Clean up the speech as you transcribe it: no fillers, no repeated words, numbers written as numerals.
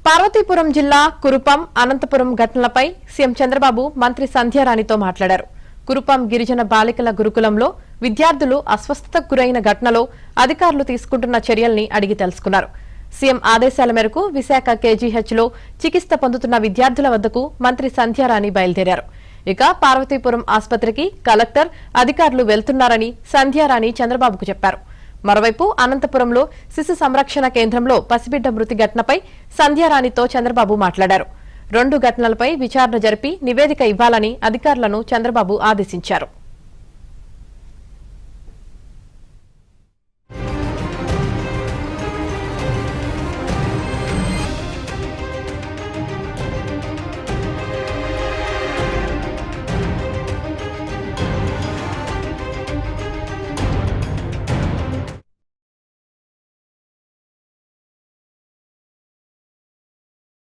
పార్వతీపురం జిల్లా కురుపం అనంతపురం ఘటనలపై సీఎం చంద్రబాబు మంత్రి సంధ్యారాణితో మాట్లాడారు. కురుపం గిరిజన బాలికల గురుకులంలో విద్యార్థులు అస్వస్థతకు గురైన ఘటనలో అధికారులు తీసుకుంటున్న చర్యల్ని అడిగి తెలుసుకున్నారు. సీఎం ఆదేశాల మేరకు విశాఖ కేజీహెచ్లో చికిత్స పొందుతున్న విద్యార్థుల వద్దకు మంత్రి సంధ్యారాణి బయలుదేరారు. ఇక పార్వతీపురం ఆసుపత్రికి కలెక్టర్ అధికారులు వెళ్తున్నారని సంధ్యారాణి చంద్రబాబుకు చెప్పారు. మరోవైపు అనంతపురంలో శిశు సంరక్షణ కేంద్రంలో పసిబిడ్డ మృతి ఘటనపై సంధ్యారాణితో చంద్రబాబు మాట్లాడారు. 2 ఘటనలపై విచారణ జరిపి నివేదిక ఇవ్వాలని అధికారులను చంద్రబాబు ఆదేశించారు.